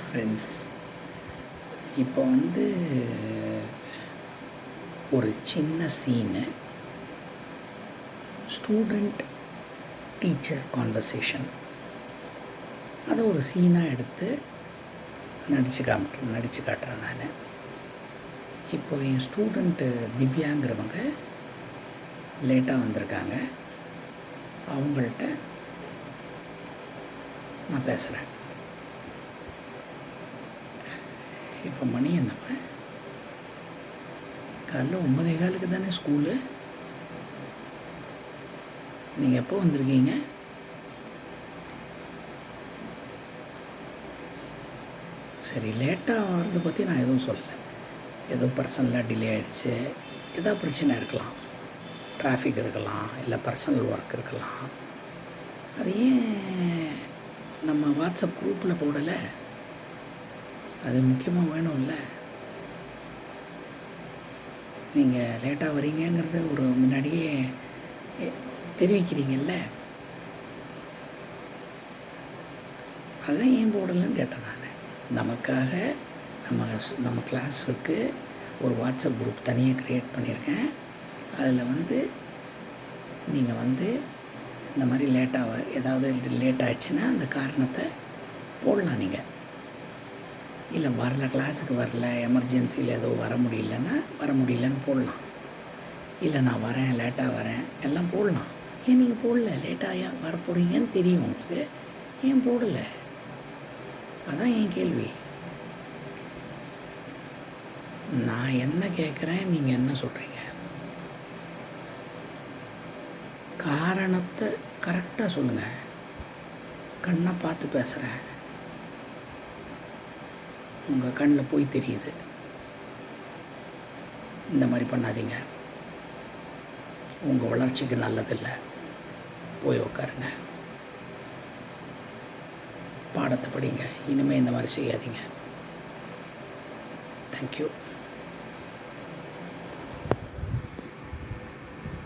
Friends, இப்போ ஒரு சின்ன சீனு, ஸ்டூடெண்ட் டீச்சர் கான்வர்சேஷன். அதை ஒரு சீனாக எடுத்து நடித்து காட்டுறேன் நான். இப்போ என் ஸ்டூடெண்ட்டு திவ்யாங்கிறவங்க லேட்டாக வந்திருக்காங்க. அவங்கள்ட்ட நான் பேசுகிறேன். இப்போ மணி என்னப்பா? காலைல 9:15 தானே ஸ்கூலு. நீங்கள் எப்போ வந்திருக்கீங்க? சரி, லேட்டாக வர்றதை பற்றி நான் எதுவும் சொல்லலை. ஏதோ பர்சனலாக டிலே ஆகிடுச்சு, ஏதோ பிரச்சனை இருக்கலாம், டிராஃபிக் இருக்கலாம், இல்லை பர்சனல் ஒர்க் இருக்கலாம். அது ஏன் நம்ம வாட்ஸ்அப் குரூப்பில் போடலை? அது முக்கியமாக வேணும்ல. நீங்கள் லேட்டாக வரீங்கிறத ஒரு முன்னாடியே தெரிவிக்கிறீங்கல்ல, அதான் ஏன் போடலைன்னு கேட்டேன் நான். நமக்காக நம்ம கிளாஸுக்கு ஒரு வாட்ஸ்அப் குரூப் தனியாக க்ரியேட் பண்ணியிருக்கேன். அதில் நீங்கள் இந்த மாதிரி ஏதாவது லேட் ஆச்சுன்னா அந்த காரணத்தை போடலாம். நீங்கள் இல்லை கிளாஸுக்கு வரல, எமர்ஜென்சியில் ஏதோ வர முடியலன்னு போடலாம். இல்லை நான் வரேன், லேட்டாக வரேன் எல்லாம் போடலாம். ஏன் நீங்கள் போடல? லேட்டாக வர போகிறீங்கன்னு தெரியும் உங்களுக்கு, ஏன் போடலை? அதான் என் கேள்வி. நான் என்ன கேட்குறேன், நீங்கள் என்ன சொல்கிறீங்க? காரணத்தை கரெக்டாக சொல்லுங்கள். கண்ணை பார்த்து பேசுகிறேன், உங்கள் கண்ணில் போய் தெரியுது. இந்த மாதிரி பண்ணாதீங்க, உங்கள் வளர்ச்சிக்கு நல்லதில்லை. போய் உட்காருங்க, பாடத்தை படிங்க. இனிமேல் இந்த மாதிரி செய்யாதீங்க. தேங்க்யூ.